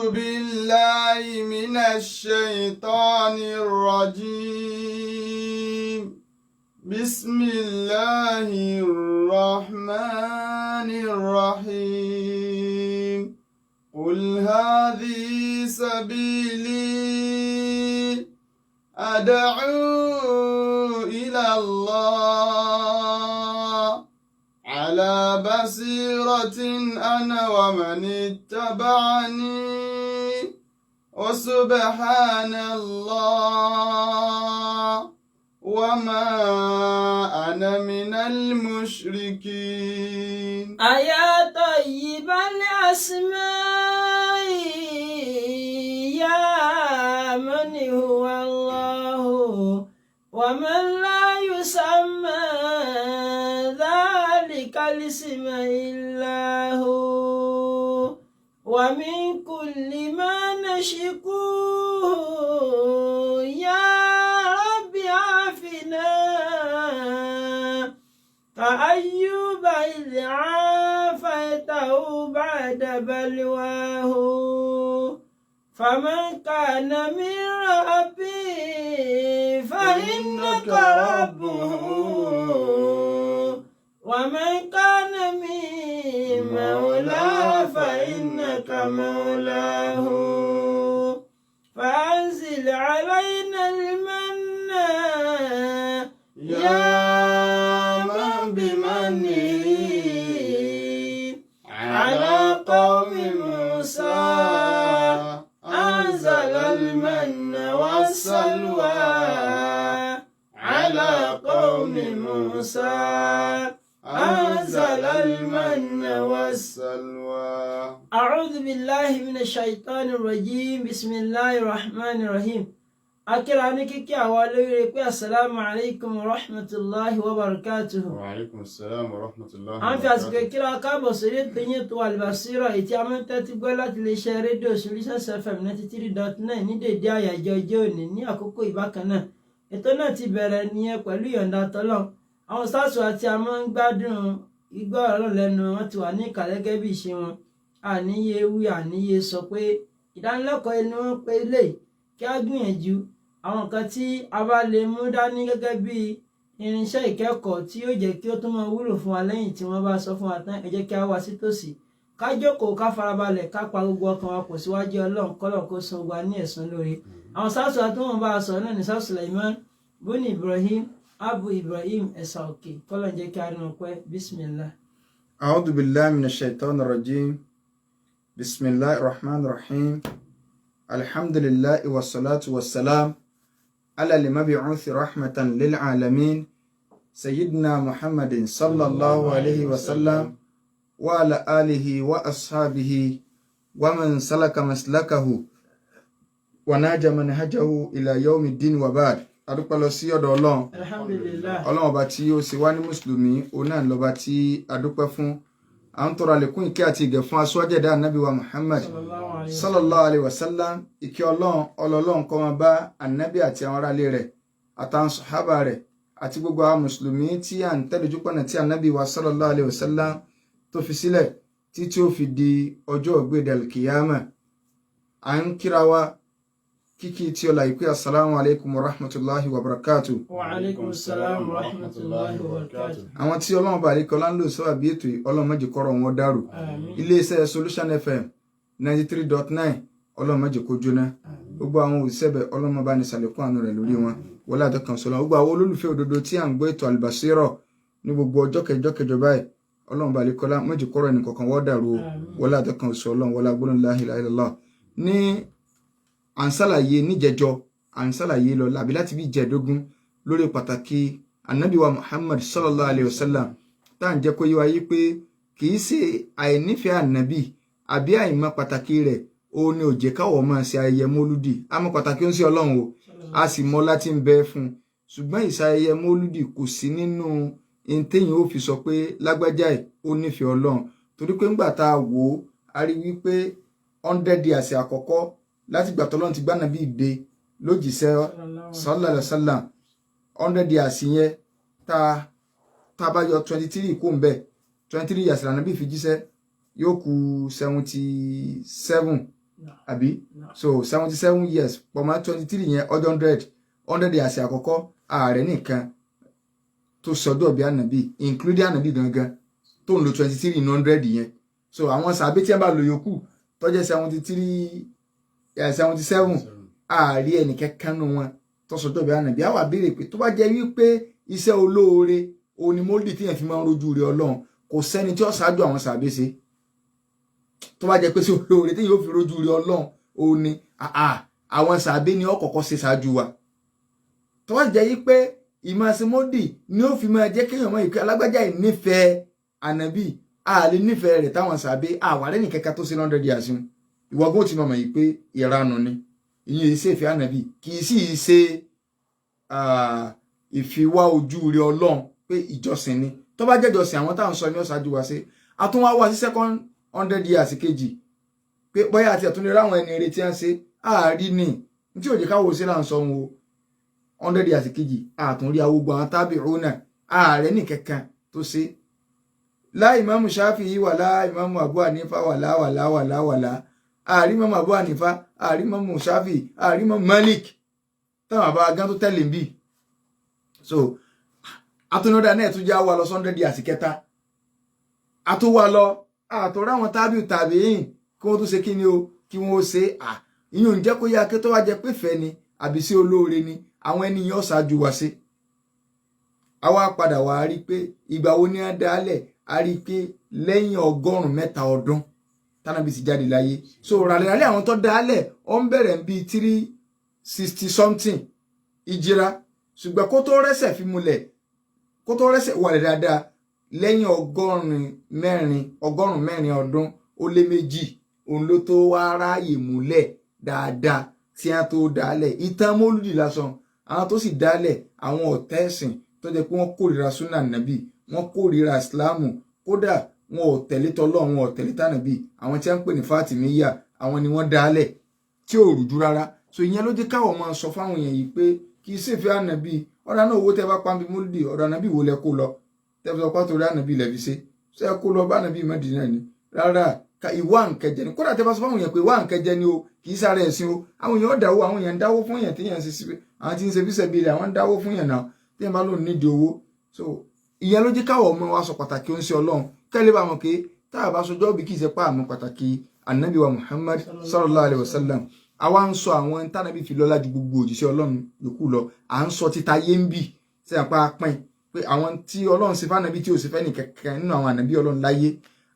بالله من الشيطان الرجيم بسم الله الرحمن الرحيم قل هذه سبيلي أدعو إلى الله على بصيرة أنا ومن اتبعني وسبحان الله وما أنا من المشركين. أيا طيب الأسماء يا من هو الله ومن لا يسمى ذلك الاسم إلا هو ومن كل ما نشكوه يا رب عافنا كأيوب إذ عافيته بعد بلواه فمن كان من ربي فإنك ربه ومن كان من مولاه فإنك مولاه فأنزل علينا المن يا بمنه على قوم موسى أنزل المن والسلوى على قوم موسى أنزل المن والسلوى. أعوذ بالله من الشيطان الرجيم بسم الله الرحمن الرحيم. akírani kíkí àwa lórí pé assalamu alaikum wa rahmatullahi wa barakatuhu. Wa alaikum assalam wa rahmatullahi wa a ń fi barakatuhu. àsìkò kíra káàbọ̀ sórí ètò yín tó Al-Basira èyí tí a máa ń tẹ́tí gbọ́ láti iléeṣẹ́ rédíò Solution FM 93.9 ní dèdé àyájọ́ ọjọ́ òní ní àkókò ìbákan náà. ètò náà ti bẹ̀rẹ̀ nìyẹn pẹ̀lú ìyọ̀ǹda tọ́lọ́run. àwọn sáàsù àti a máa ń gbádùn igbó ọ̀rọ̀ lẹ́nu wọn ti wà ní ìkàlẹ̀ gẹ́gẹ́ bí ìṣe wọn. àníyé wí àníyé sọ pé ìdánilẹ́kọ̀ọ́ ẹni wọ́n pé lè kí á gbìyànjú àwọn nǹkan tí a bá lè mú dání gẹ́gẹ́ bí irinṣẹ́ ìkẹ́kọ̀ọ́ tí yóò jẹ́ kí ó tún máa wúlò fún wa lẹ́yìn tí wọ́n bá sọ fún wa tán ẹ jẹ́ kí a wá sí tòsí ká jókòó ká farabalẹ̀ ká pa gbogbo ọkàn wa pọ̀ síwájú Ọlọ́run kọ́lọ̀ kó san wa ní ẹ̀san lórí. àwọn sáàsù àti wọn bá a sọ náà ní sáà Sulaiman buni Ibrahim Abu Ibrahim ẹ̀sà òkè kọ́lọ̀ jẹ́ kí a rí wọn pẹ́ bismillah. A'udhu billahi minash shaitanir rajim. Bismillahir rahmanir rahim. Alhamdulillahi wassalatu wassalam على المبعوث رحمة للعالمين سيدنا محمد صلى الله عليه وسلم وعلى آله وأصحابه ومن سلك مسلكه وناج منهجه إلى يوم الدين وبعد adúpẹ́ lọ sí ọ̀dọ̀ Ọlọ́run alhamdulillah Ọlọ́run ọba tí ó ṣe wá ní mùsùlùmí òun náà lọ́ba tí adúpẹ́ fún à ń tọrọ àlékún ìkẹ́ àti ìgẹ̀ fún aṣáájú ẹ̀dá ànábì wa Muhammad sallallahu alayhi wa sallam ìkẹ́ Ọlọ́run kó máa bá ànábì àti àwọn aráalé rẹ̀ àtàwọn sàhábà rẹ̀ àti gbogbo àwọn mùsùlùmí tí à ń tẹ̀lé ojúpọ̀nà tí ànábì wa sallallahu alayhi wa sallam tó fi sílẹ̀ títí ó fi di ọjọ́ ògbéde alkiyama. à ń kíra wa kíkí tí ó láìpé assalamu alaikum wa rahmatullahi wa barakatuh. wa alaikum assalam wa rahmatullahi wa barakatuh. àwọn tí Ọlọ́run bá àríkọlá ń lò sọ́wọ́ bí ètò Ọlọ́run má jẹ́ kọ́rọ̀ wọn dàrú. iléeṣẹ́ Solution FM 93.9 Ọlọ́run má jẹ́ kó jóná. gbogbo àwọn òṣìṣẹ́ bẹ̀ Ọlọ́run bá ní ṣàlékún àánú rẹ̀ lórí wọn wọlé àtọkàn sọlọ. gbogbo àwọn olólùfẹ́ òdodo tí à ń gbọ́ ètò Al-Basira ní gbogbo ọjọ́ kẹjọ báyìí Ọlọ́run bá àríkọlá má jẹ́ kọ́rọ̀ ẹnì kọ̀ọ̀kan wọ́n dàrú wọlé àtọkàn sọlọ wọlé agbóhùn la ilaha illallah. ní à ń ṣàlàyé níjẹjọ à ń ṣàlàyé lọ làbí láti bí jẹ̀ẹ́dógún lórí pàtàkì ànábì wa Muhammad sallallahu alayhi wa sallam tá à ń jẹ́ kó yé wa yí pé kì í ṣe àìnífẹ̀ẹ́ ànábì àbí àìmọ̀ pàtàkì rẹ̀ ó ní ó jẹ́ káwọ́ máa ṣe ayẹyẹ mólúdì a mọ̀ pàtàkì ó ń ṣe Ọlọ́run o a sì mọ̀ láti ń bẹ fún un ṣùgbọ́n ìṣayẹyẹ mólúdì kò sí nínú ìntẹ́yìn ó fi sọ pé lágbájá ẹ̀ ó nífẹ̀ẹ́ Ọlọ́run torí pé ńgbà tá a wò ó a rí wípé 100 years àkọ́kọ́ láti gbà tọ́lọ́run ti gbá nàbí ìdè lójíṣẹ́ sallallahu alaihi wasallam 100 years yẹn tá a bá yọ 23 kó ń bẹ̀ 23 years lànà bí fi jíṣẹ́ yóò kù 77 àbí so 77 years pọ̀mọ́ 23 yẹn ọjọ́ 100 years àkọ́kọ́ ààrẹ nìkan tó sọjọ́ bí ànábì including ànábì gangan tó ń lo 23 in 100 yẹn so àwọn sàbí tí wọ́n bá lò yòókù tó jẹ́ 77 ààrí ẹnìkẹ́kẹ́ nù wọn tó sọjọ́ bí ànábì àwọn àbẹ̀rẹ̀ pé tó bá jẹ́ wípé iṣẹ́ olóore onímọ̀lì tí yẹn fi máa ń rojú rẹ̀ ọlọ́run kò sẹ́ni tí ó ṣáájú àwọn sàbí ṣe tó bá jẹ́ pé sí olóore tí yóò fi rojú rẹ̀ ọlọ́run òní àwọn sàbí ni ó kọ́kọ́ ṣe ṣáájú wa tó bá jẹ́ wípé ìmọ̀símọ́dì ni ó fi máa jẹ́ kéèyàn mọ̀ ìpè alágbájá ìnífẹ̀ẹ́ ànábì àlè nífẹ̀ẹ́ rẹ̀ táwọn sàbí àwárẹ́ nìkẹ́kẹ́ tó sí 100 years ìwọ́gbọ́n ti mọ̀ yìí pé ìranu ni ìyẹn ìṣe ìfẹ́ ànábì kì í sì ṣe ìfiwá ojú rẹ̀ ọlọ́run pé ìjọsìn ni tó bá jẹ́ ìjọsìn àwọn táwọn sọ ní ọ̀ṣájú wa ṣe àtúnwá wá sí second 100 years kejì pé bóyá àti àtúnlẹ̀ ráwọn ẹni eré tí wọ́n ṣe àárí ni tí òjì káwọ́ sí là ń sọ wọn o 100 years kejì àtúnrí awógbó àwọn tábìrúnà ààrẹ nìkẹ́kẹ́ tó ṣe lá ìmáàmù Ṣáfi'í wà lá ìmáàmù Abu Hanifa wà lá ààrí ìmáàmù Abu Hanifa ààrí ìmáàmù Ṣáfi'í ààrí ìmáàmù Malik táwọn àbá agán tó tẹ̀lé ń bì so àtúnọ̀dá náà tún já wa lọ 100 years kẹta àtúwà lọ àtọ̀rọ̀ àwọn tàbíìn kí wọ́n tún ṣe kí ni o kí wọ́n ṣe ìyún ń jẹ́ kó yá kí tó wá jẹ pé fẹ́ ni àbí sí olóore ni àwọn ènìyàn ṣáájú wa ṣe àwa padà wá rí pé ìgbà wo ni a dálẹ̀ a rí pé lẹ́yìn 103 ọdún tánàbí ti jáde láyé so ràlẹ́ràlẹ́ àwọn tó dálẹ̀ ó ń bẹ̀rẹ̀ bí 360 something ìjìra ṣùgbọ́n kó tó rẹ́sẹ̀ fi múlẹ̀ kó tó rẹ́sẹ̀ wàlẹ̀ dáadáa lẹ́yìn 104 ọdún ó lé méjì òun ló tó wá ráàyè múlẹ̀ dáadáa tí a tó dálẹ̀ ìtàn mólúdì lásán àwọn tó sì dálẹ̀ àwọn ọ̀tá ẹ̀sìn tó jẹ́ pé wọ́n kórìíra súnà nàbì wọ́n kórìíra ìsìláàmù kódà wọn ò tẹ̀lé tọlọ́run wọn ò tẹ̀lé tànàbì àwọn tí a ń pè ní Fátímíyà àwọn ni wọ́n dálẹ̀ tí ò rújú rárá so ìyẹn ló jẹ́ káwọn máa sọ fáwọn èèyàn yìí pé kì í ṣèfẹ́ ànàbì ọ̀dà náà owó tẹ́ bá pàmì mólúdì ọ̀dà ànàbì wo lẹ kó lọ tẹ́ fi sọ pé torí ànàbì lẹ fi ṣe kó lọ bá ànàbì Mẹ́dínà ni rárá ìwà nkẹjẹ ni kódà tẹ́ bá sọ fáwọn èèyàn pé ìwà nkẹjẹ ni o kì í sáré ẹ̀sìn o àwọn èèyàn dáwó àwọn èèyàn dáwó fún èèyàn tí èèyàn ṣe síbi àwọn tí ń ṣe fíṣẹ̀ bíi àwọn dáwó fún èèyàn náà tí èèyàn bá lòun nídìí owó so ìyẹn ló jẹ́ káwọ̀ ọmọ wa sọ pàtàkì oúnṣẹ́ Ọlọ́run kẹ́lẹ́ bá mọ̀ pé tá a bá sọjọ́ bí kì í ṣe pa àmọ́ pàtàkì Ànábì wa Muhammad sallallahu alayhi wa sallam àwa ń sọ àwọn tánàbí fi lọ́lá ju gbogbo òjíṣẹ́ Ọlọ́run yòókù lọ à ń sọ títa yé ń bì sí àpá pín pé àwọn tí Ọlọ́run ṣe fánàbí tí ò sì fẹ́ nìkẹ́kẹ́ nínú àwọn ànàbí Ọlọ́run láyé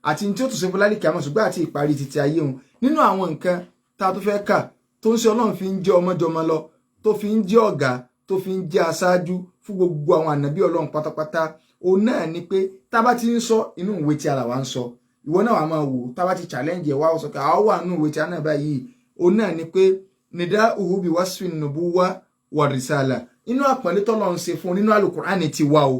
àti tí ó tún ṣe fún lálẹ́ kìámọ̀ ṣùgbọ́n àti ìparí títí ayé òun nínú àwọn nǹkan tá a tó fẹ́ kà tó ń ṣe Ọlọ́run fi ń jẹ́ ọmọjọmọ lọ tó fi ń jẹ́ ọ̀gá tó fi ń jẹ́ aṣáájú fún gbogbo àwọn ànàbí Ọlọ́run pátápátá òun náà ni pé tá a bá ti ń sọ inú ìwé tí ara wa ń sọ ìwọ náà wàá máa wò tá a bá ti challenge ẹ̀ wá sọ pé àwọn wà nínú ìwé tí a náà báyìí òun náà ni pé nìdá uhubi wasfin nubuwa wa risala inú àpọ́nlé tọ́lọ́run ṣe fún nínú Al-Qur'ani ti wá o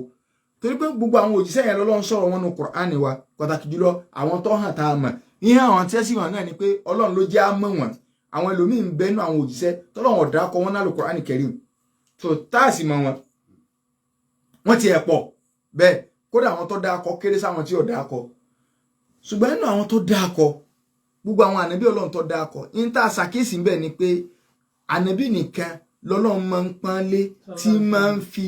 torí pé gbogbo àwọn òjíṣẹ́ yẹn lọ́lọ́run sọ̀rọ̀ wọn nínú Qur'ani wa pàtàkì jùlọ àwọn tó hàn tá a mọ̀ ìyẹn àwọn tí ẹ sì wọn náà ni pé Ọlọ́run ló jẹ́ á mọ̀ wọn àwọn ẹlòmíín bẹ́nu àwọn òjíṣẹ́ tọ́lọ́run ọ̀dà kọ wọn náà Al-Qur'ani Karim tó tá a sì mọ̀ wọn ti ẹ̀ pọ̀ bẹ́ẹ̀ kódà àwọn tó dáa kọ kéré sáwọn tí ò dáa kọ ṣùgbọ́n nínú àwọn tó dáa kọ gbogbo àwọn ànábì Ọlọ́run tó dáa kọ ní tá a ṣàkíyèsí bẹ́ẹ̀ ni pé ànábì nìkan lọ́lọ́run máa ń pọ́nlé tí máa ń fi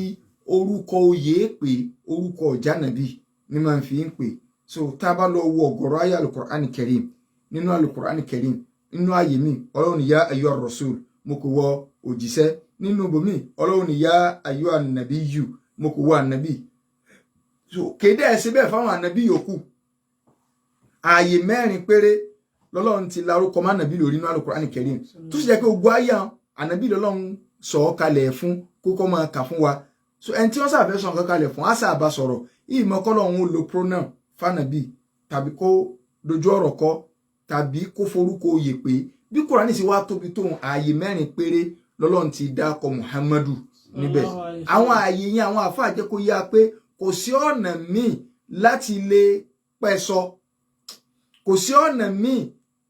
orúkọ oyè pé orúkọ ọ̀jánàbí ni máa ń fi ń pè so tá a bá lọ wo ọ̀gọ̀rọ̀ ayé Al-Qur'ani Karim nínú Al-Qur'ani Karim nínú ayé mi Ọlọ́run ya ayyuha ar-rasul mo kò wọ òjíṣẹ́ nínú ibòmí Ọlọ́run ya ayyuha an-nabiyyu mo kò wọ ànábì so kéde ẹ̀sìn bẹ́ẹ̀ fáwọn ànábì yòókù ààyè 4 péré lọ́lọ́run ti larúkọ má nàbí lórí nínú Al-Qur'ani Karim tó sì jẹ́ pé gbogbo ayé ànábì lọ́lọ́run sọ ọ́ kalẹ̀ fún kókó máa kà fún wa so ẹni tí wọ́n sàfẹ́ sọ nǹkan kalẹ̀ fún àṣà àbá sọ̀rọ̀ ìmọ̀ kọ́lọ́run ó lo pronoun fànàbì tàbí kó dojú ọ̀rọ̀ kọ tàbí kó forúkọ oyè pé bí Kùránì sì wá tóbi tó ààyè 4 péré lọ́lọ́run ti dákọ Muhammadu níbẹ̀ àwọn ààyè yẹn àwọn àfáà jẹ́ kó yá pé kò sí ọ̀nà míì láti lè pẹ̀sọ kò sí ọ̀nà míì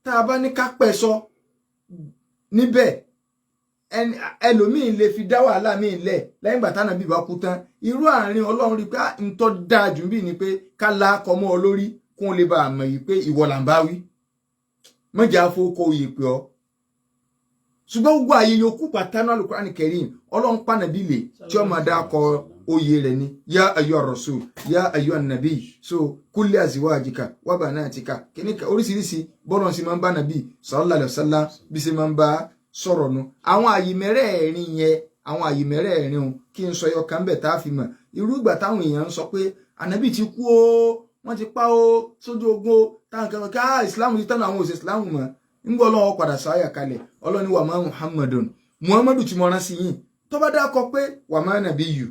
tá a bá ní ká pẹ̀sọ níbẹ̀ ẹlòmíì lè fi dá wàhálà míì lẹ̀ lẹ́yìn ìgbà tánàbí bá kú tán irú àárín Ọlọ́run rí pé n tó dáa jù bí ni pé ká la akọ mọ́ ọ lórí kún lè bá a mọ̀ yìí pé ìwọ là ń bá wí mọ́jà fowókọ oyè pé ọ ṣùgbọ́n gbogbo àyè yòókù pàtánù Al-Qur'an Karim ọlọ́run pànàbí lè tí ó máa dákọ oyè rẹ̀ ni ya ayyuhar rasul ya ayyuhan nabi so kulli azwajika wa banatika kìnnìkà oríṣiríṣi bọ́lọ̀ sí máa ń bá nàbí sallallahu alaihi wasallam bí sí máa ń bá sọ̀rọ̀ nu àwọn àyè mẹ́rẹ̀ẹ̀rin yẹn àwọn àyè mẹ́rẹ̀ẹ̀rin o kí n sọ yọkan bẹ̀ tá a fi mọ̀ irú ìgbà táwọn èèyàn ń sọ pé ànábì ti kú o wọ́n ti pa o sójú ogun o táwọn kan ká ìsìláàmù ti tánà àwọn òṣè ìsìláàmù mọ́ ń bọ́ ọlọ́wọ́ padà sáyà kalẹ̀ ọlọ́ni wà máa muhammadu tí mo rán sí yín tó bá dákọ pé wà máa nàbí yù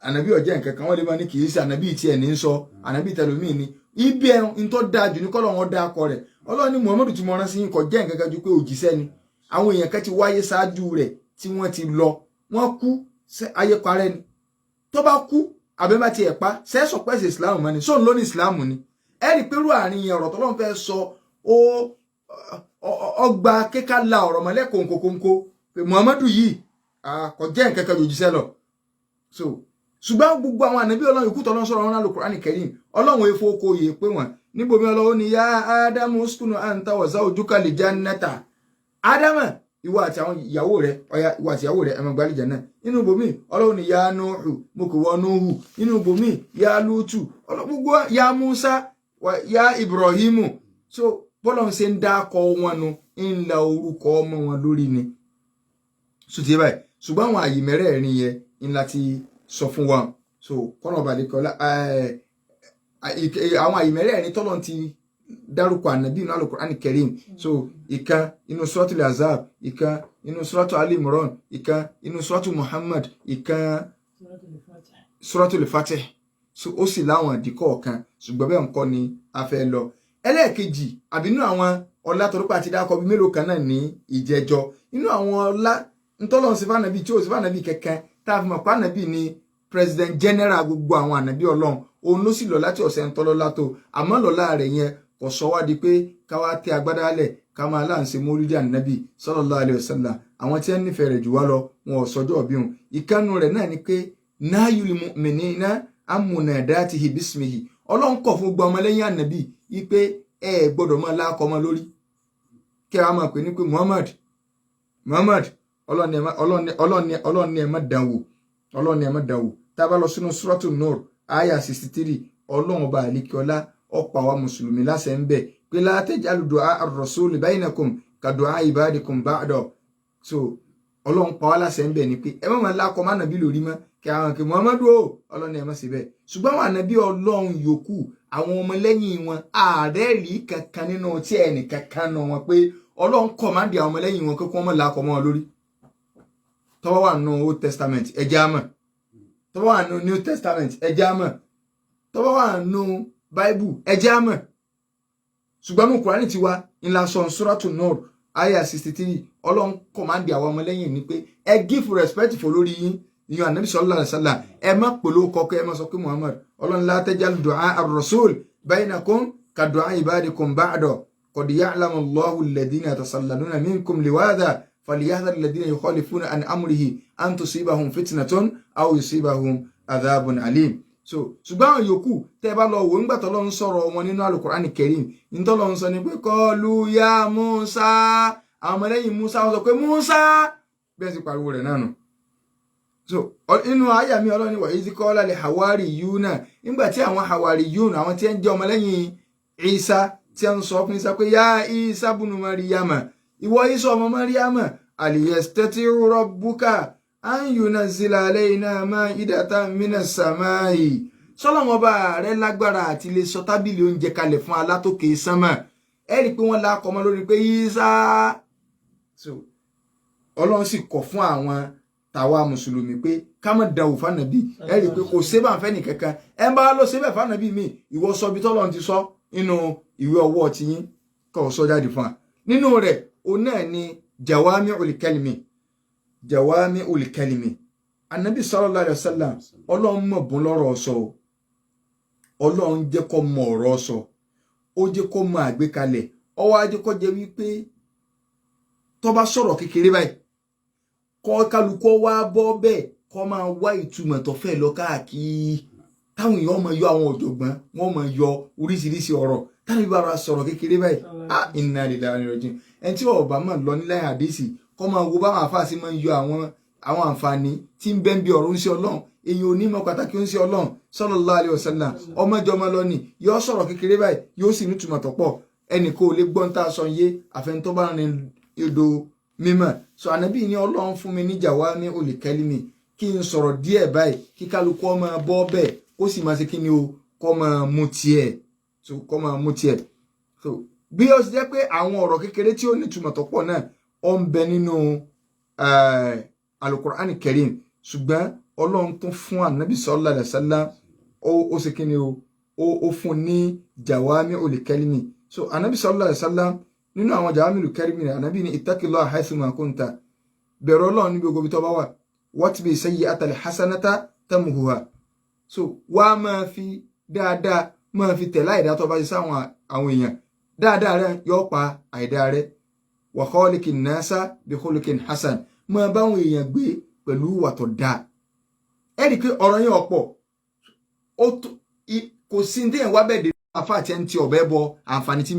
ànábì ọ̀jẹ̀ nǹkan kan wọ́n lè máa ní kì í ṣe ànábì tí ẹ̀ ní ń sọ ànábì tẹlómìn ni ibi ẹ̀ ń tó dáa jù ní kọ́lọ́ wọn dákọ rẹ̀ ọlọ́ni muhammadu tí mo rán sí yín kò jẹ́ nǹkan kan ju pé òjíṣẹ́ ni àwọn èèyàn kan ti wáyé ṣáájú rẹ̀ tí wọ́n ti lọ wọ́n kú ayé parẹ́ ni tó bá kú àbẹ́bá ti ẹ̀ pa sẹ́sọ̀ pẹ́sẹ̀ ìsìláàmù mọ́ ni sóun ló ní ìsìláàmù ni ẹ rí pẹ̀lú àárín yẹn ọ̀rọ̀ tọ́lọ́run fẹ́ sọ ọgbà kíkà la ọ̀rọ̀ mọ́lẹ́ kòǹkòǹkò pé muhammadu yìí kò jẹ́ nǹkan kan jòjíṣẹ́ lọ so ṣùgbọ́n gbogbo àwọn ànábì ọlọ́run ikú tọ́lọ́run sọ̀rọ̀ wọn Al-Qur'an Karim ọlọ́run efo oko yìí pé wọ́n níbomi ọlọ́run ni ya ádámù uskunu anta wa zawjuka li jannata ádámù ìwọ àti àwọn ìyàwó rẹ̀ ọ̀yà ìwọ àti ìyàwó rẹ̀ ẹ máa gbálẹ̀ Jánnà inú bomi ọlọ́run ni ya Nuhu mo kò wọ Nuhu inú bomi ya Lutu gbogbo ya Musa ya Ibrahimu so bọ́lọ̀ ń ṣe ń dákọ wọn nu ń la orúkọ ọmọ wọn lórí ni sùtì báyìí ṣùgbọ́n àwọn àyè mẹ́rẹ̀ẹ̀rin yẹn ń láti sọ fún wa so kọ́nà ọ̀bàdìkọ́lá àwọn àyè mẹ́rẹ̀ẹ̀rin tọ́lọ̀ ti dárúkọ ànábì nínú Al-Qur'an Karim so ìkan inú suratul Ahzab ìkan inú suratul Ali Imran ìkan inú suratul Muhammad ìkan suratul Fatih so ó sì láwọn ìdíkọ̀ kan ṣùgbọ́n bẹ́ẹ̀ nǹkan ni a fẹ́ lọ ẹlẹ́ẹ̀kejì àbínú àwọn ọlá torípa àti dákọ̀ bí mélòó kan náà ní ìjẹjọ inú àwọn ọlá ntọ́lọ́run sí fànàbí tí ó sí fànàbí kẹ̀kẹ́ tá a fi mọ̀ pànàbí ni president general gbogbo àwọn ànàbí ọlọ́run òun ló sì lọ láti ọ̀sẹ̀ ntọ́lọ́lá tó àmọ́ lọ́lá rẹ̀ yẹn kò sọ wá di pé káwá tẹ agbádá lẹ̀ ká máa láǹṣe mólúdì ànàbí sallallahu alaihi wasallam àwọn tí wọ́n nífẹ̀ẹ́ rẹ̀ jù wá lọ wọn ò sọjọ́ ọ̀bí wọn ìkànnù rẹ̀ náà ni pé nahyul mu'minina an munadatihi bismihi ọlọ́run kọ̀ fún gbọmọ lẹ́yìn ànàbí ipe ẹ gbọ́dọ̀ máa lákọ ọmọ lórí kí a máa pè ní pé Muhammad ọlọ́ni ẹ má dánwò ọlọ́ni ẹ má dánwò tá a bá lọ sínú Suratul Nur aya 63 ọlọ́run ọba àlekíọlá ọ̀pọ̀ àwa mùsùlùmí láṣẹ ń bẹ̀ pé la taj'alu du'a ar-rasuli bainakum ka du'a ibadikum ba'da so ọlọ́run pa wá láṣẹ ń bẹ̀ ni pé ẹ má máa lákọ má nàbí lórí mọ́ kí àwọn kì Muhammadu o ọlọ́ni ẹ má ṣe bẹ́ẹ̀ ṣùgbọ́n àwọn ànàbí ọlọ́run yòókù àwọn ọmọlẹ́yìn wọn ààrẹ rí kankan nínú tí ẹnì kankan náà wọn pé ọlọ́run kọ̀mándì àwọn ọmọlẹ́yìn wọn kókó wọn làákọ̀ mọ́ lórí tọ́wọ́ wà nínú Old Testament ẹjẹ́ àmọ́ tọ́wọ́ wà nínú New Testament ẹjẹ́ àmọ́ tọ́wọ́ wà nínú Bible ẹjẹ́ àmọ́ ṣùgbọ́n ní Kùránì ti wá ńlá sọ Suratul Nur aya 63 ọlọ́run kọ̀mándì àwọn ọmọlẹ́yìn ni pé ẹ give respect for lórí yín ìyọ̀n ànábì sallallahu alaihi wasallam ẹ má pèlú kọ́kọ́ ẹ má sọ pé Muhammad ọlọ́run la taj'al du'a ar-rasul bainakum ka du'a ibadikum ba'da qad ya'lamu Allahu alladhina yatasallaluna minkum liwadha falyahdhar alladhina yukhalifuna an amrihi an tusibahum fitnatun aw yusibahum adhabun alim so ṣùgbọ́n àwọn yòókù tẹ́ bá lọ wò ńgbà t'Ọlọ́run sọ̀rọ̀ wọn nínú Al-Qur'an Karim ntọ́lọ́run sọ ni pé qalu ya Musa àwọn ọmọlẹ́yìn Musa wọ́n sọ pé Musa bẹ́ẹ̀ sì pariwo rẹ̀ náà nù so inú àyà mi ọlọ́ni wà yìí kọ́ lálẹ́ hawari yìí náà nígbà tí àwọn hawari yìí náà àwọn tí ń jẹ́ ọmọlẹ́yìn Isa tí ń sọ fún Isa pé yá Isa bunu Maryama ìwọ Isa ọmọ Maryama aliyastati'u rabbuka an yunazzila alayna ma'idatan minas samai sọ́lọ́wọ́n bá rẹ̀ lágbára àti lè sọ tábìlì oúnjẹ kalẹ̀ fún alátòkè sánmà ẹ rí i pé wọ́n lákọ̀ ọmọ lórí pé Isa so ọlọ́run sì kọ̀ fún àwọn tàwa mùsùlùmí pé ká má dánwò fánàbí ẹ rí i pé kò sébà ń fẹ́ nìkankan ẹ ń bá lọ sébẹ̀ fánàbí mi ìwọ sọ bí tọ́lọ́run ti sọ nínú ìwé ọwọ́ tiyín kọ́ sọ jáde fún wa nínú rẹ̀ òun náà ni jawami'ul kalimi anabi sallallahu alaihi wasallam ọlọ́run mọ̀ bùn lọ́rọ̀ sọ ọlọ́run jẹ́ kó mọ ọ̀rọ̀ sọ ó jẹ́ kó mọ àgbékalẹ̀ ọwọ́ ajé kó jẹ́ wípé tó bá sọ̀rọ̀ kékeré báyìí kọ́ kálukọ́ wá bọ́ bẹ́ẹ̀ kọ́ máa wá ìtumọ̀ tó fẹ́ lọ káàkiri táwọn èèyàn máa yọ àwọn ọ̀jọ̀gbọ́n wọ́n máa yọ oríṣiríṣi ọ̀rọ̀ tani bá ra sọ̀rọ̀ kékeré báyìí inna lillahi wa inna ilaihi raji'un ẹni tí ó bá máa lọ ní láì hadisi kó máa wo báwọn àfáà sí máa ń yọ àwọn àǹfààní tí ń bẹ ń bí ọ̀rọ̀ ń ṣe Ọlọ́run èyí ò ní mọ̀ pàtàkì ń ṣe Ọlọ́run sallallahu alaihi wasallam ọmọjọmọ lọ ni yóò sọ̀rọ̀ kékeré báyìí yóò sì ní túmọ̀ tó pọ̀ ẹnì kò lè gbọ́n tá a sọ yé àfẹnutọ́ bá rìn odò mímọ́ so ànábì ní Ọlọ́run fún mi ní jawami'ul kalimi kí n sọ̀rọ̀ díẹ̀ báyìí kí kálukú ọmọ bọ́ bẹ́ẹ̀ kó sì máa ṣe kí ni o kọ́ máa mú tiẹ̀ so kọ́ máa mú tiẹ̀ so bí ó ṣe jẹ́ pé àwọn ọ̀rọ̀ kékeré tí ó ní túmọ̀ tó pọ̀ náà ó ń bẹ nínú Al-Qur'ani Karim ṣùgbọ́n Ọlọ́run tún fún ànábì sallallahu alaihi wasallam ó ṣe kí ni o ó fún ní jawami'ul kalimi so ànábì sallallahu alaihi wasallam nínú àwọn jawami'ul kalimi ànábì ní ittaqillaha haythuma kunta bẹ̀rù Ọlọ́run níbi gbogbo tó bá wà watbi sayyi'ata al-hasanata tamhuha so wá máa fi dáadáa máa fi tẹ̀lé àìdá tó bá ṣe sáwọn àwọn èèyàn dáadáa rẹ yóò pa àìdá rẹ wa khaliqin nasa bi khuluqin hasan máa báwọn èèyàn gbé pẹ̀lú ìwà tó dáa ẹ rí i pé ọ̀rọ̀ yẹn ọ̀pọ̀ kò sí ní téèyàn wá bẹ́ẹ̀ dé àfa àti ẹni tí ọ̀bẹ bọ àǹfààní tí